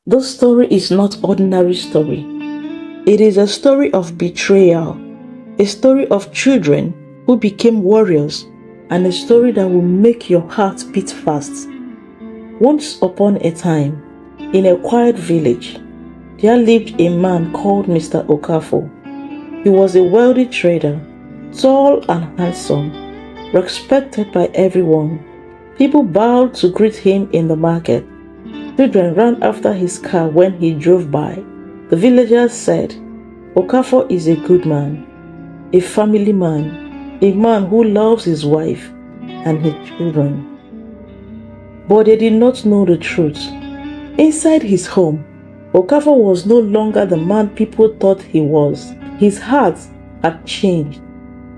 This story is not ordinary story. It is a story of betrayal, a story of children who became warriors, and a story that will make your heart beat fast. Once upon a time, in a quiet village, there lived a man called Mr. Okafor. He was a wealthy trader, tall and handsome, respected by everyone. People bowed to greet him in the market. Children ran after his car when he drove by. The villagers said, Okafor is a good man, a family man, a man who loves his wife and his children. But they did not know the truth. Inside his home, Okafor was no longer the man people thought he was. His heart had changed.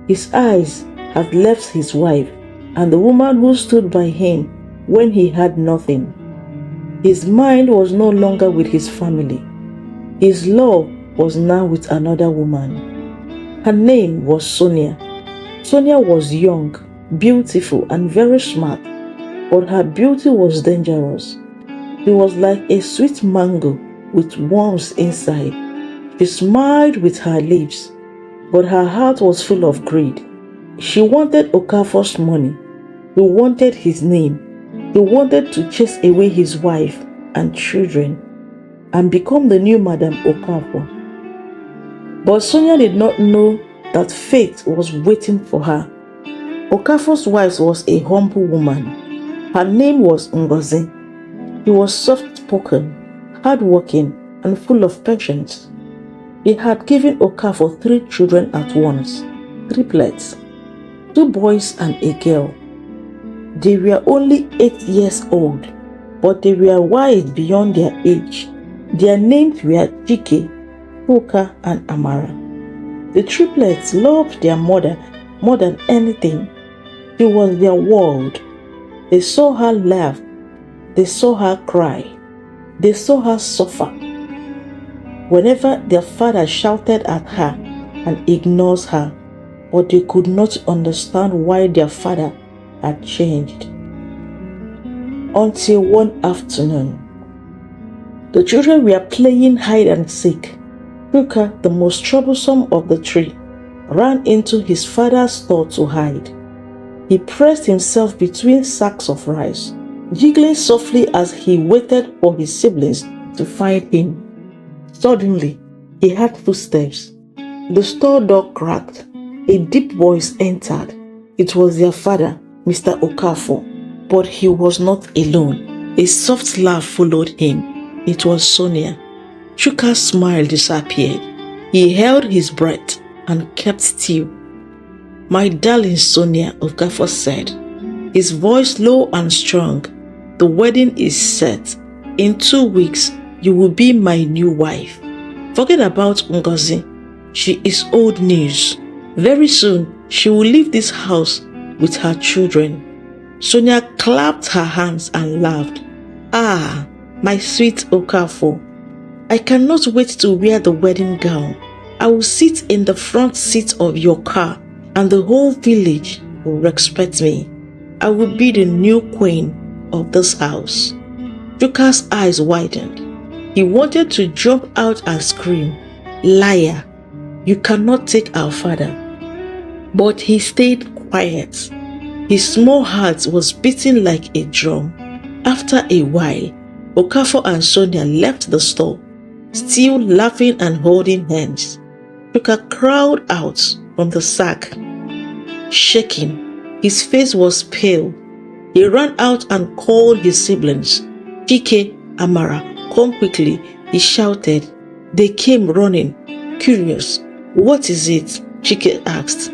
His eyes had left his wife and the woman who stood by him when he had nothing. His mind was no longer with his family. His love was now with another woman. Her name was Sonia. Sonia was young, beautiful, and very smart, but her beauty was dangerous. She was like a sweet mango with worms inside. She smiled with her lips, but her heart was full of greed. She wanted Okafor's money. She wanted his name. He wanted to chase away his wife and children and become the new Madam Okafor. But Sonia did not know that fate was waiting for her. Okafor's wife was a humble woman. Her name was Ngozi. She was soft-spoken, hard-working, and full of patience. He had given Okafor 3 children at once, triplets, 2 boys and a girl. They were only 8 years old, but they were wise beyond their age. Their names were Chike, Puka, and Amara. The triplets loved their mother more than anything. She was their world. They saw her laugh. They saw her cry. They saw her suffer. Whenever their father shouted at her and ignores her, but they could not understand why their father had changed. Until one afternoon, the children were playing hide and seek. Puka, the most troublesome of the 3, ran into his father's store to hide. He pressed himself between sacks of rice, giggling softly as he waited for his siblings to find him. Suddenly, he heard footsteps. The store door cracked. A deep voice entered. It was their father, Mr. Okafor, but he was not alone. A soft laugh followed him. It was Sonia. Chuka's smile disappeared. He held his breath and kept still. My darling Sonia, Okafor said, his voice low and strong. The wedding is set. In 2 weeks, you will be my new wife. Forget about Ngozi. She is old news. Very soon, she will leave this house with her children. Sonia clapped her hands and laughed. Ah, my sweet Okafor. I cannot wait to wear the wedding gown. I will sit in the front seat of your car and the whole village will respect me. I will be the new queen of this house. Chuka's eyes widened. He wanted to jump out and scream, Liar, you cannot take our father. But he stayed quiet. His small heart was beating like a drum. After a while, Okafor and Sonia left the store, still laughing and holding hands. Chuka crawled out from the sack, shaking. His face was pale. He ran out and called his siblings. Chike, Amara, come quickly, he shouted. They came running, curious. What is it? Chike asked.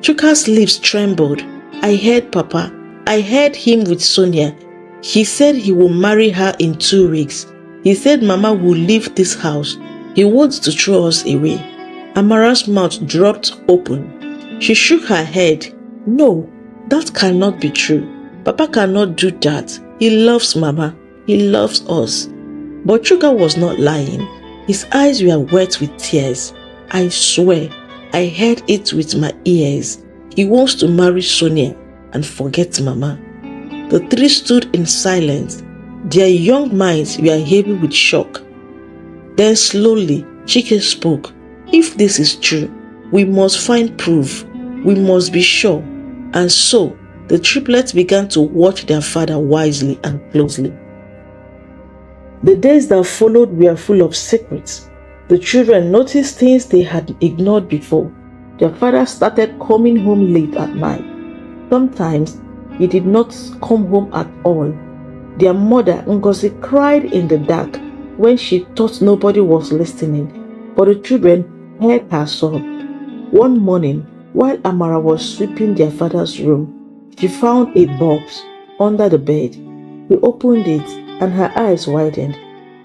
Chuka's lips trembled. I heard Papa. I heard him with Sonia. He said he will marry her in 2 weeks. He said Mama will leave this house. He wants to throw us away. Amara's mouth dropped open. She shook her head. No, that cannot be true. Papa cannot do that. He loves Mama. He loves us. But Chuka was not lying. His eyes were wet with tears. I swear, I heard it with my ears. He wants to marry Sonia and forget Mama. The 3 stood in silence. Their young minds were heavy with shock. Then slowly, Chike spoke. If this is true, we must find proof. We must be sure. And so, the triplets began to watch their father wisely and closely. The days that followed were full of secrets. The children noticed things they had ignored before. Their father started coming home late at night. Sometimes, he did not come home at all. Their mother, Ngozi, cried in the dark when she thought nobody was listening, but the children heard her sob. One morning, while Amara was sweeping their father's room, she found a box under the bed. She opened it and her eyes widened.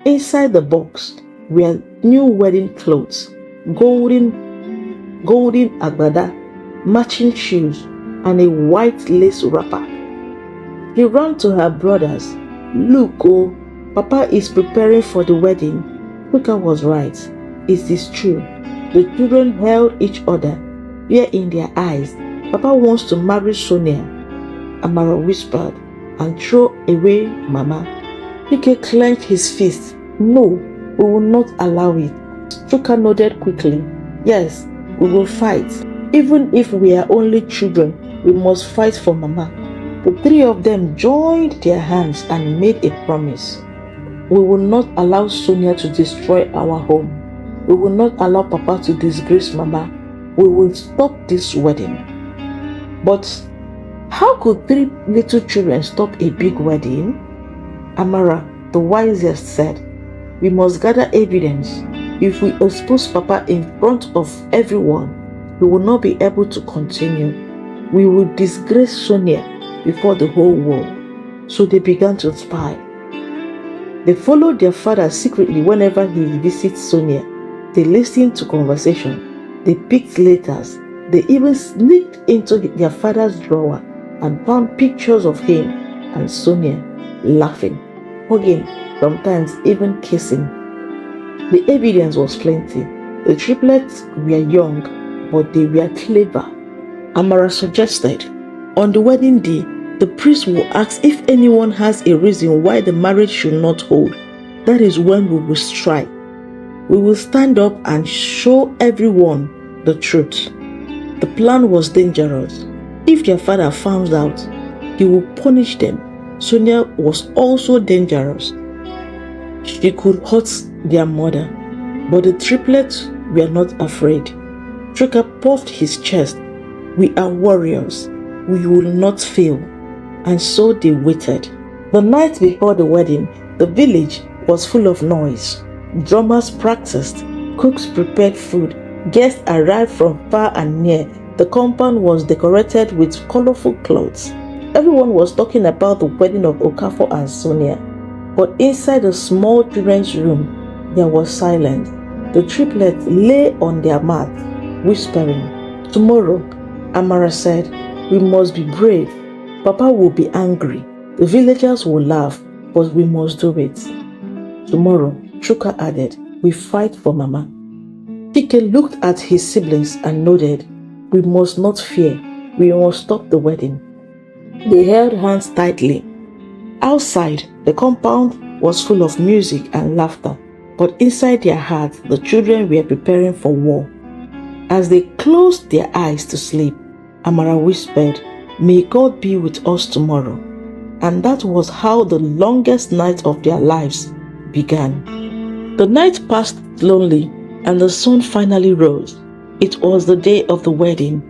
Inside the box were new wedding clothes, golden agbada, matching shoes, and a white lace wrapper. She ran to her brothers. Look, oh, Papa is preparing for the wedding. Kuka was right. It is true. The children held each other, fear in their eyes. Papa wants to marry Sonia, Amara whispered, and throw away Mama. Chike clenched his fist. No, we will not allow it. Chuka nodded quickly. Yes, we will fight. Even if we are only children, we must fight for Mama. The three of them joined their hands and made a promise. We will not allow Sonia to destroy our home. We will not allow Papa to disgrace Mama. We will stop this wedding. But how could three little children stop a big wedding? Amara, the wisest, said, we must gather evidence. If we expose Papa in front of everyone, we will not be able to continue. We will disgrace Sonia before the whole world. So they began to spy. They followed their father secretly whenever he visits Sonia. They listened to conversation. They picked letters. They even sneaked into their father's drawer and found pictures of him and Sonia laughing, hugging, sometimes even kissing. The evidence was plenty. The triplets were young, but they were clever. Amara suggested, on the wedding day, the priest will ask if anyone has a reason why the marriage should not hold. That is when we will strike. We will stand up and show everyone the truth. The plan was dangerous. If their father found out, he would punish them. Sonia was also dangerous. She could hurt their mother, but the triplets were not afraid. Chuka puffed his chest. We are warriors. We will not fail. And so they waited. The night before the wedding, the village was full of noise. Drummers practiced, cooks prepared food, guests arrived from far and near. The compound was decorated with colorful clothes. Everyone was talking about the wedding of Okafor and Sonia. But inside the small children's room, there was silence. The triplets lay on their mat, whispering. Tomorrow, Amara said, we must be brave. Papa will be angry. The villagers will laugh, but we must do it. Tomorrow, Chuka added, we fight for Mama. Chike looked at his siblings and nodded. We must not fear. We must stop the wedding. They held hands tightly. Outside, the compound was full of music and laughter, but inside their hearts, the children were preparing for war. As they closed their eyes to sleep, Amara whispered, may God be with us tomorrow. And that was how the longest night of their lives began. The night passed slowly, and the sun finally rose. It was the day of the wedding.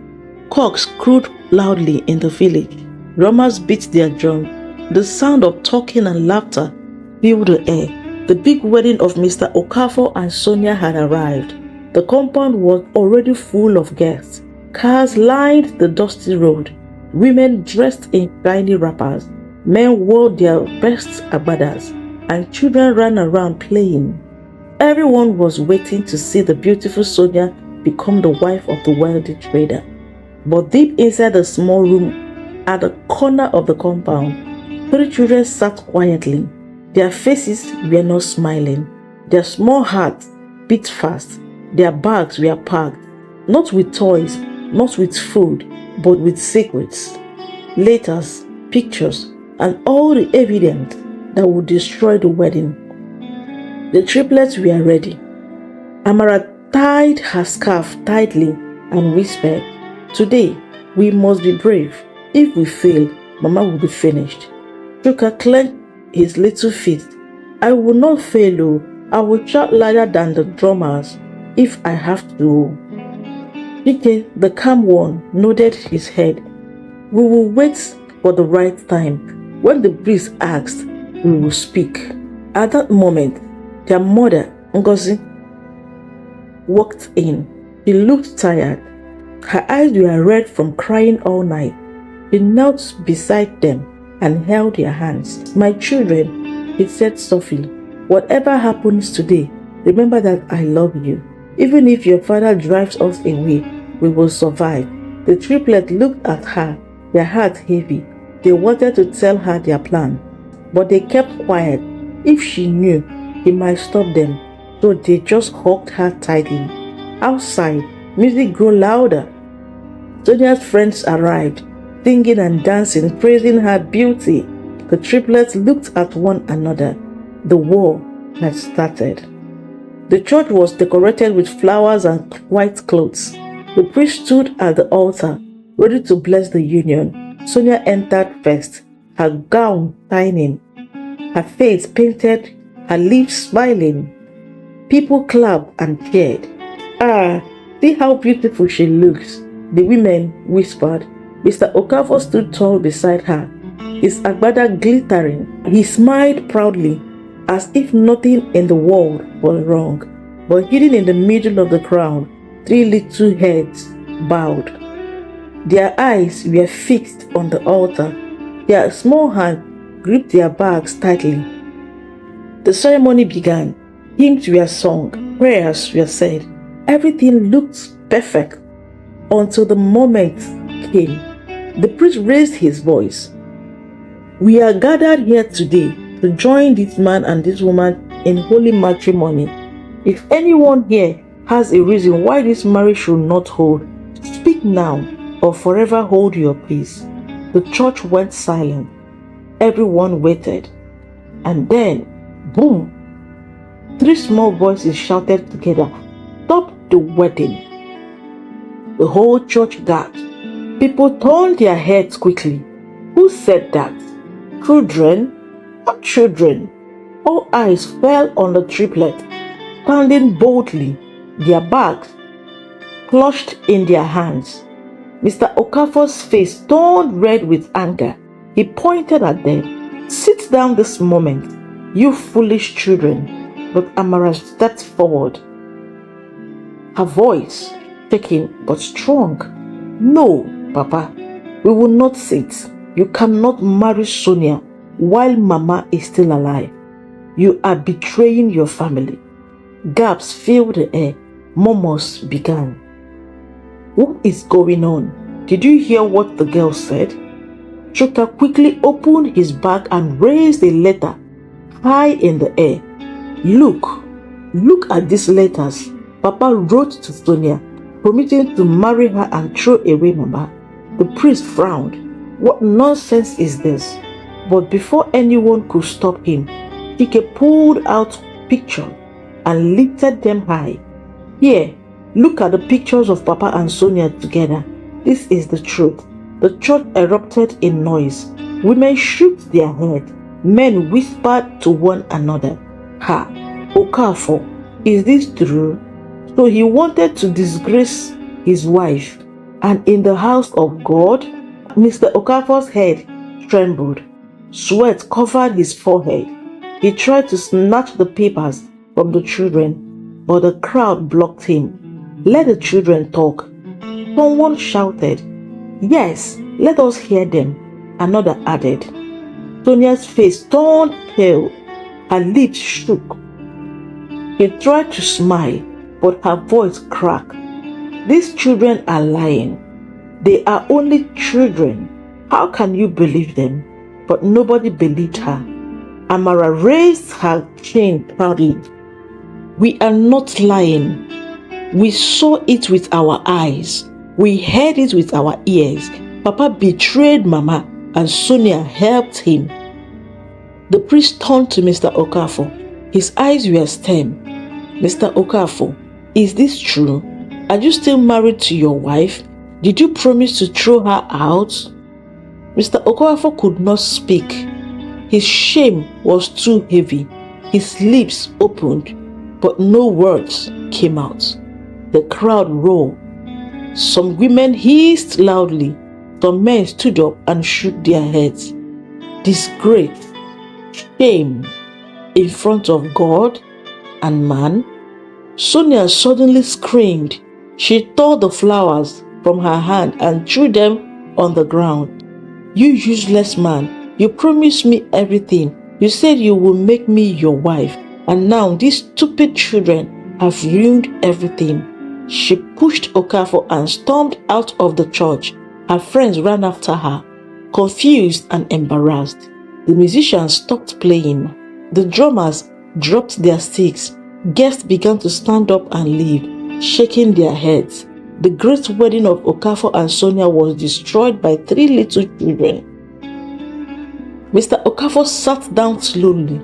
Cocks crowed loudly in the village. Drummers beat their drums. The sound of talking and laughter filled the air. The big wedding of Mr. Okafor and Sonia had arrived. The compound was already full of guests. Cars lined the dusty road. Women dressed in shiny wrappers. Men wore their best agbadas, and children ran around playing. Everyone was waiting to see the beautiful Sonia become the wife of the wealthy trader. But deep inside the small room at the corner of the compound, three children sat quietly. Their faces were not smiling. Their small hearts beat fast. Their bags were packed, not with toys, not with food, but with secrets, letters, pictures, and all the evidence that would destroy the wedding. The triplets were ready. Amara tied her scarf tightly and whispered, "Today, we must be brave. If we fail, Mama will be finished." Chuka clenched his little fist. "I will not fail, oh. I will shout louder than the drummers if I have to." Chike, the calm one, nodded his head. "We will wait for the right time. When the priest asks, we will speak." At that moment, their mother, Ngozi, walked in. She looked tired. Her eyes were red from crying all night. She knelt beside them and held their hands. "My children," he said softly, "whatever happens today, remember that I love you. Even if your father drives us away, we will survive." The triplets looked at her, their hearts heavy. They wanted to tell her their plan, but they kept quiet. If she knew, he might stop them, so they just hugged her tightly. Outside, music grew louder. Sonia's friends arrived, singing and dancing, praising her beauty. The triplets looked at one another. The war had started. The church was decorated with flowers and white clothes. The priest stood at the altar, ready to bless the union. Sonia entered first, her gown shining, her face painted, her lips smiling. People clapped and cheered. "Ah, see how beautiful she looks," the women whispered. Mr. Okafor stood tall beside her, his agbada glittering. He smiled proudly, as if nothing in the world was wrong. But hidden in the middle of the crowd, 3 little heads bowed. Their eyes were fixed on the altar. Their small hands gripped their bags tightly. The ceremony began. Hymns were sung, prayers were said. Everything looked perfect until the moment came. The priest raised his voice. "We are gathered here today to join this man and this woman in holy matrimony. If anyone here has a reason why this marriage should not hold, speak now or forever hold your peace." The church went silent. Everyone waited. And then, boom! 3 small voices shouted together, "Stop the wedding!" The whole church gasped. People turned their heads quickly. Who said that? Children? What children? All eyes fell on the triplet, standing boldly, their bags clutched in their hands. Mr. Okafor's face turned red with anger. He pointed at them. "Sit down this moment, you foolish children." But Amara stepped forward, her voice shaking but strong. "No, Papa, we will not sit. You cannot marry Sonia while Mama is still alive. You are betraying your family." Gasps filled the air. Murmurs began. "What is going on? Did you hear what the girl said?" Chuka quickly opened his bag and raised a letter high in the air. Look at these letters. Papa wrote to Sonia, promising to marry her and throw away Mama. The priest frowned. What nonsense is this? But before anyone could stop him, Chike pulled out pictures and lifted them high. "Here, look at the pictures of Papa and Sonia together. This is the truth." The church erupted in noise. Women shook their heads. Men whispered to one another, "Ha, Okafor, is this true?" So he wanted to disgrace his wife. And in the house of God, Mr. Okafor's head trembled. Sweat covered his forehead. He tried to snatch the papers from the children, but the crowd blocked him. "Let the children talk." Someone shouted. "Yes, let us hear them," another added. Sonia's face turned pale. Her lips shook. She tried to smile, but her voice cracked. "These children are lying. They are only children. How can you believe them?" But nobody believed her. Amara raised her chin proudly. "We are not lying. We saw it with our eyes. We heard it with our ears. Papa betrayed Mama and Sonia helped him." The priest turned to Mr. Okafor. His eyes were stern. Mr. Okafor, is this true? Are you still married to your wife? Did you promise to throw her out? Mr. Okafor could not speak. His shame was too heavy. His lips opened, but no words came out. The crowd roared. Some women hissed loudly. Some men stood up and shook their heads. Disgrace, shame, in front of God and man. Sonia suddenly screamed. She tore the flowers from her hand and threw them on the ground. You useless man, you promised me everything. You said you will make me your wife, and now these stupid children have ruined everything. She pushed Okafor and stormed out of the church. Her friends ran after her, confused and embarrassed. The musicians stopped playing. The drummers dropped their sticks. Guests began to stand up and leave, shaking their heads. The great wedding of Okafor and Sonia was destroyed by 3 little children. Mr. Okafor sat down slowly,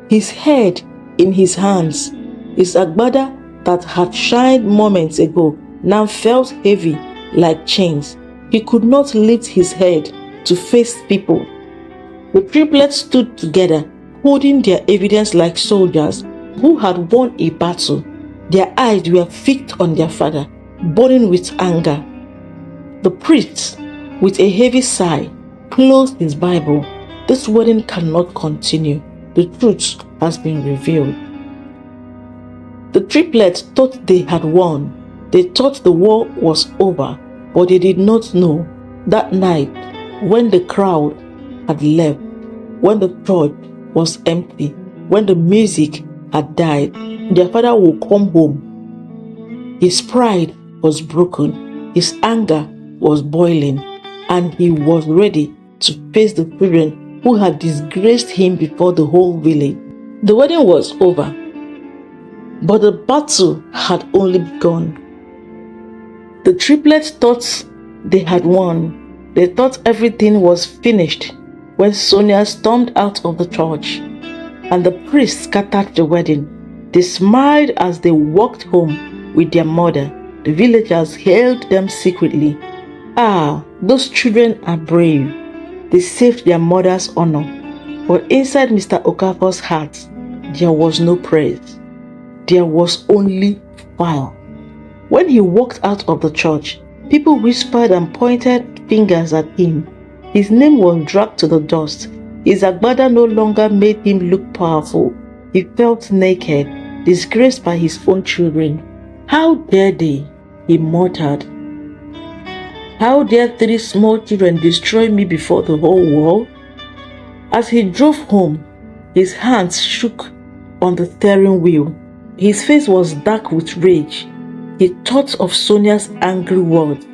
his head in his hands. His agbada that had shined moments ago now felt heavy like chains. He could not lift his head to face people. The triplets stood together, holding their evidence like soldiers who had won a battle. Their eyes were fixed on their father, burning with anger. The priest, with a heavy sigh, closed his Bible. This wedding cannot continue. The truth has been revealed. The triplets thought they had won. They thought the war was over, but they did not know that night, when the crowd had left, when the church was empty, when the music had died, their father would come home. His pride was broken, his anger was boiling, and he was ready to face the children who had disgraced him before the whole village. The wedding was over, but the battle had only begun. The triplets thought they had won. They thought everything was finished when Sonia stormed out of the church and the priest scattered the wedding. They smiled as they walked home with their mother. The villagers hailed them secretly. Ah, those children are brave. They saved their mother's honor. But inside Mr. Okafor's heart, there was no praise. There was only fire. When he walked out of the church, people whispered and pointed fingers at him. His name was dragged to the dust. His agbada no longer made him look powerful. He felt naked, disgraced by his own children. How dare they? He muttered. How dare 3 small children destroy me before the whole world? As he drove home, his hands shook on the steering wheel. His face was dark with rage. He thought of Sonia's angry words,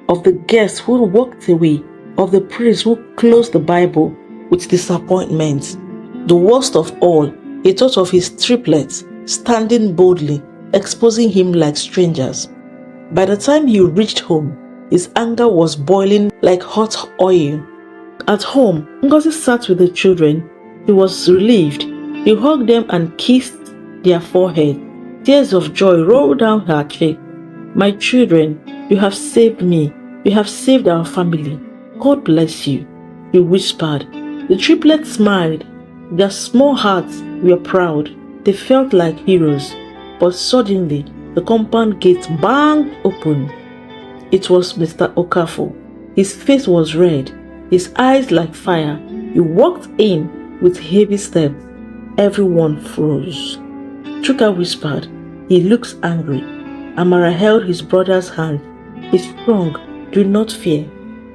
of the guests who walked away, of the priest who closed the Bible with disappointment. The worst of all, he thought of his triplets standing boldly, exposing him like strangers. By the time he reached home, his anger was boiling like hot oil. At home, Ngozi sat with the children. He was relieved. He hugged them and kissed their forehead. Tears of joy rolled down her cheek. My children, you have saved me. You have saved our family. God bless you, he whispered. The triplets smiled. Their small hearts were proud. They felt like heroes. But suddenly, the compound gate banged open. It was Mr. Okafor. His face was red, his eyes like fire. He walked in with heavy steps. Everyone froze. Chuka whispered. He looks angry. Amara held his brother's hand. He strong. Do not fear.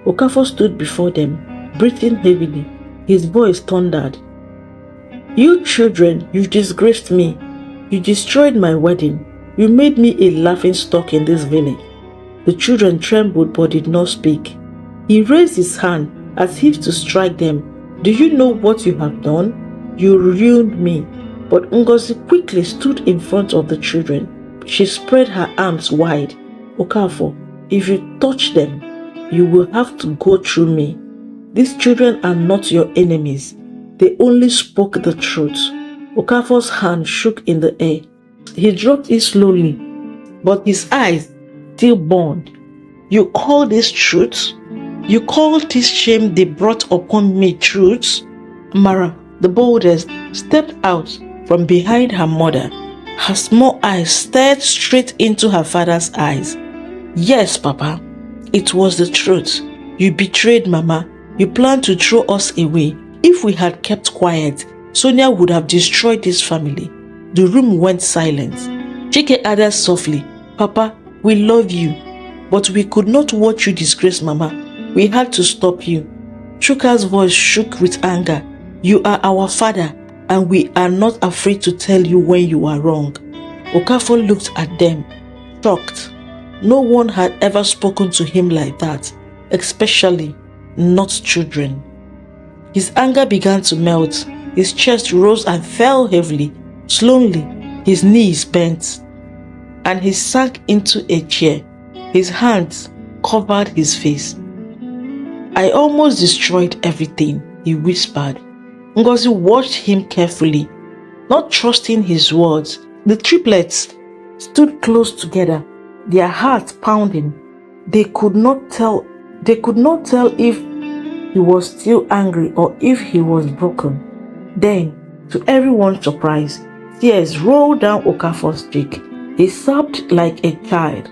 Okafor stood before them, breathing heavily. His voice thundered. You children, you disgraced me. You destroyed my wedding. You made me a laughingstock in this village. The children trembled but did not speak. He raised his hand as if to strike them. Do you know what you have done? You ruined me. But Ngozi quickly stood in front of the children. She spread her arms wide. Okafor, if you touch them, you will have to go through me. These children are not your enemies. They only spoke the truth. Okafor's hand shook in the air. He dropped it slowly, but his eyes still burned. You call this truth? You call this shame they brought upon me truth? Mara, the boldest, stepped out from behind her mother. Her small eyes stared straight into her father's eyes. Yes, Papa, it was the truth. You betrayed Mama. You planned to throw us away. If we had kept quiet, Sonia would have destroyed this family. The room went silent. Chike added softly, Papa, we love you, but we could not watch you disgrace Mama. We had to stop you. Chuka's voice shook with anger. You are our father, and we are not afraid to tell you when you are wrong. Okafor looked at them, shocked. No one had ever spoken to him like that, especially not children. His anger began to melt. His chest rose and fell heavily. Slowly, his knees bent, and he sank into a chair. His hands covered his face. I almost destroyed everything, he whispered. Ngozi watched him carefully, not trusting his words. The triplets stood close together, their hearts pounding. They could not tell if he was still angry or if he was broken. Then, to everyone's surprise, tears rolled down Okafor's cheek. He sobbed like a child.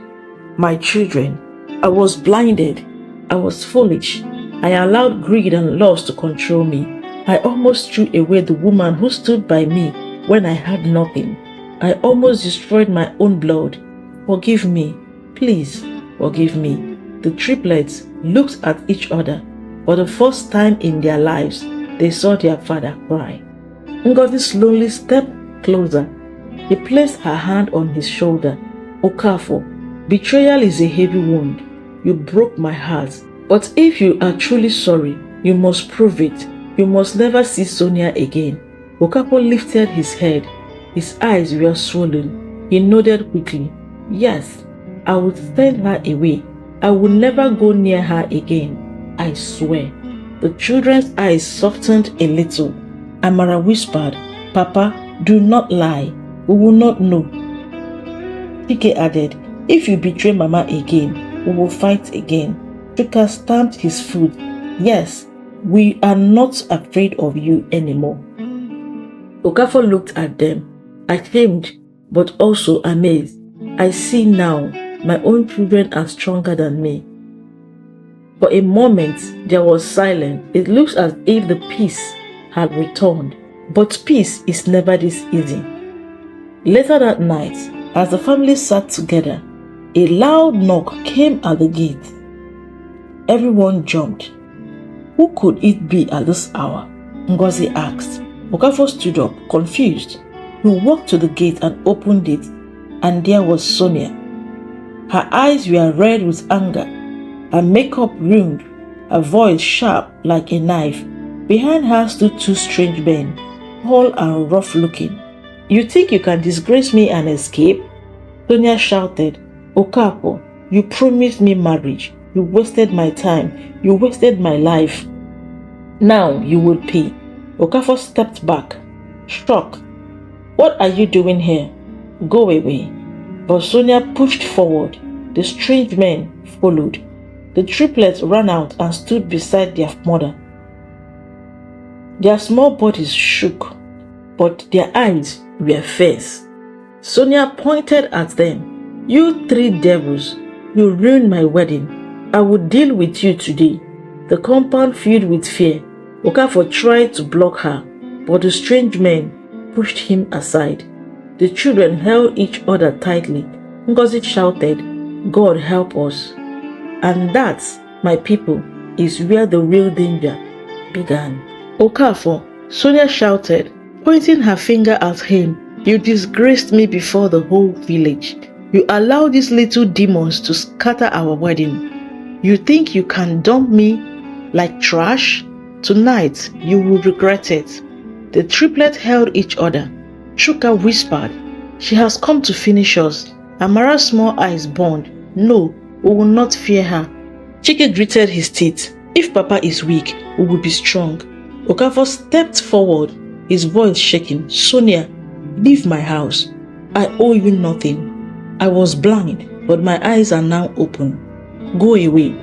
My children, I was blinded. I was foolish. I allowed greed and loss to control me. I almost threw away the woman who stood by me when I had nothing. I almost destroyed my own blood. Forgive me. Please, forgive me. The triplets looked at each other. For the first time in their lives, they saw their father cry. Ngozi slowly stepped closer. He placed her hand on his shoulder. Okafor, betrayal is a heavy wound. You broke my heart. But if you are truly sorry, you must prove it. You must never see Sonia again. Okafor lifted his head. His eyes were swollen. He nodded quickly. Yes, I would send her away. I will never go near her again. I swear. The children's eyes softened a little. Amara whispered, Papa, do not lie. We will not know. Chike added, if you betray Mama again, we will fight again. Chuka stamped his foot. Yes, we are not afraid of you anymore. Okafor looked at them, ashamed but also amazed. I see now, my own children are stronger than me. For a moment, there was silence. It looks as if the peace had returned. But peace is never this easy. Later that night, as the family sat together, a loud knock came at the gate. Everyone jumped. Who could it be at this hour? Ngozi asked. Okafor stood up, confused. He walked to the gate and opened it, and there was Sonia. Her eyes were red with anger, her makeup ruined, her voice sharp like a knife. Behind her stood two strange men, tall and rough-looking. You think you can disgrace me and escape? Sonia shouted. Okafor, you promised me marriage. You wasted my time. You wasted my life. Now you will pay. Okafor stepped back, shocked. What are you doing here? Go away. But Sonia pushed forward. The strange men followed. The triplets ran out and stood beside their mother. Their small bodies shook, but their eyes were fierce. Sonia pointed at them. You three devils, you ruined my wedding. I will deal with you today. The compound filled with fear. Okafor tried to block her, but the strange men pushed him aside. The children held each other tightly. Ngozi shouted, God help us. And that, my people, is where the real danger began. Okafor, Sonia shouted, pointing her finger at him. You disgraced me before the whole village. You allowed these little demons to scatter our wedding. You think you can dump me like trash? Tonight, you will regret it. The triplets held each other. Chuka whispered, she has come to finish us. Amara's small eyes burned. No, we will not fear her. Chike gritted his teeth. If Papa is weak, we will be strong. Okafor stepped forward, his voice shaking. Sonia, leave my house. I owe you nothing. I was blind, but my eyes are now open. Go away.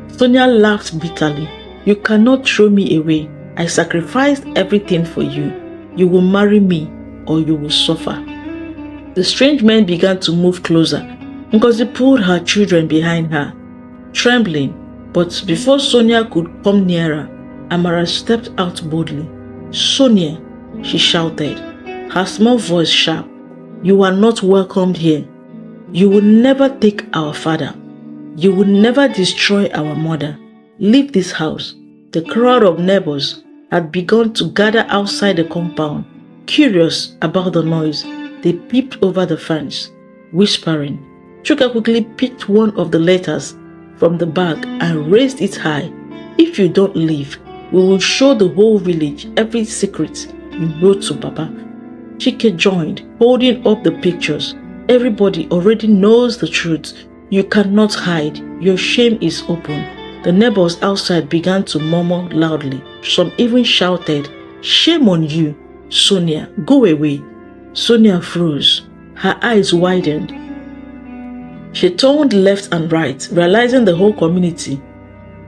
Sonia laughed bitterly. You cannot throw me away. I sacrificed everything for you. You will marry me or you will suffer. The strange men began to move closer. Ngozi pulled her children behind her, trembling. But before Sonia could come nearer, Amara stepped out boldly. Sonia, she shouted, her small voice sharp. You are not welcomed here. You will never take our father. You will never destroy our mother. Leave this house. The crowd of neighbors had begun to gather outside the compound. Curious about the noise, they peeped over the fence, whispering. Chuka quickly picked one of the letters from the bag and raised it high. If you don't leave, we will show the whole village every secret you wrote to Papa. Chike joined, holding up the pictures. Everybody already knows the truth. You cannot hide. Your shame is open. The neighbors outside began to murmur loudly. Some even shouted, Shame on you, Sonia, go away. Sonia froze. Her eyes widened. She turned left and right, realizing the whole community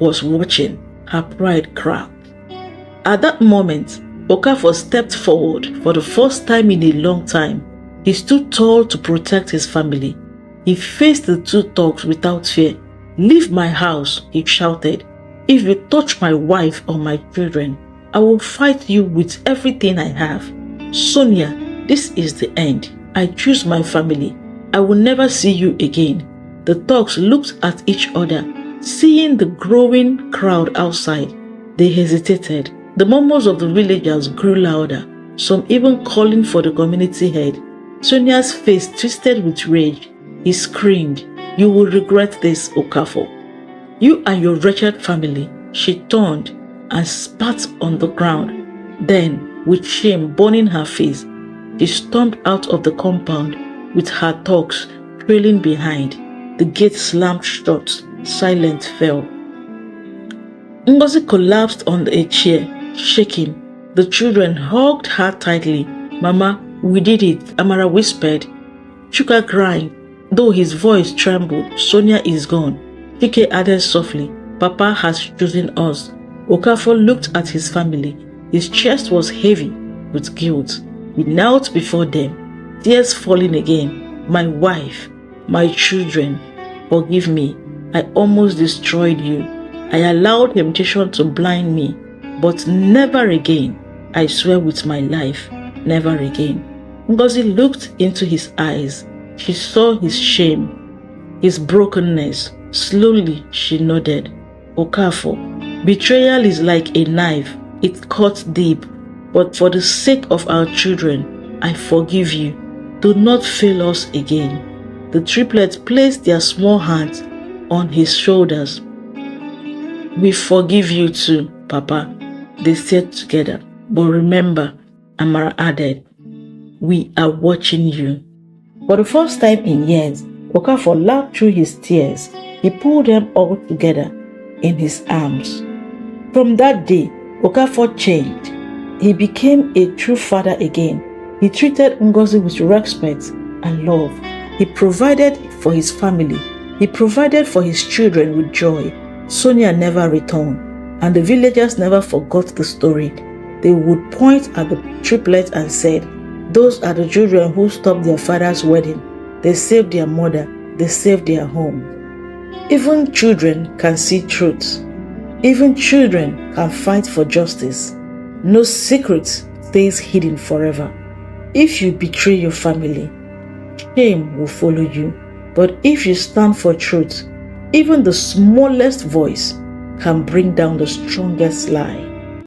was watching. Her pride cracked. At that moment, Okafor stepped forward for the first time in a long time. He stood tall to protect his family. He faced the two thugs without fear. Leave my house, he shouted. If you touch my wife or my children, I will fight you with everything I have. Sonia, this is the end. I choose my family. I will never see you again. The thugs looked at each other, seeing the growing crowd outside. They hesitated. The murmurs of the villagers grew louder, some even calling for the community head. Sonia's face twisted with rage. He screamed, You will regret this, Okafor. You and your wretched family. She turned and spat on the ground. Then, with shame burning her face, she stormed out of the compound with her thugs trailing behind. The gate slammed shut. Silence fell. Ngozi collapsed on a chair, shaking. The children hugged her tightly. Mama, we did it, Amara whispered. Chuka cried, though his voice trembled. Sonia is gone. Chike added softly, Papa has chosen us. Okafor looked at his family. His chest was heavy with guilt. He knelt before them, tears falling again. My wife, my children, forgive me. I almost destroyed you. I allowed temptation to blind me, but never again. I swear with my life, never again. Ngozi looked into his eyes. She saw his shame, his brokenness. Slowly, she nodded. Okafor, betrayal is like a knife. It cuts deep. But for the sake of our children, I forgive you. Do not fail us again. The triplets placed their small hands on his shoulders. We forgive you too, Papa, they said together. But remember, Amara added, we are watching you. For the first time in years, Okafor laughed through his tears. He pulled them all together in his arms. From that day, Okafor changed. He became a true father again. He treated Ngozi with respect and love. He provided for his family. He provided for his children with joy. Sonia never returned, and the villagers never forgot the story. They would point at the triplets and said, those are the children who stopped their father's wedding. They saved their mother. They saved their home. Even children can see truth. Even children can fight for justice. No secret stays hidden forever. If you betray your family, shame will follow you. But if you stand for truth, even the smallest voice can bring down the strongest lie.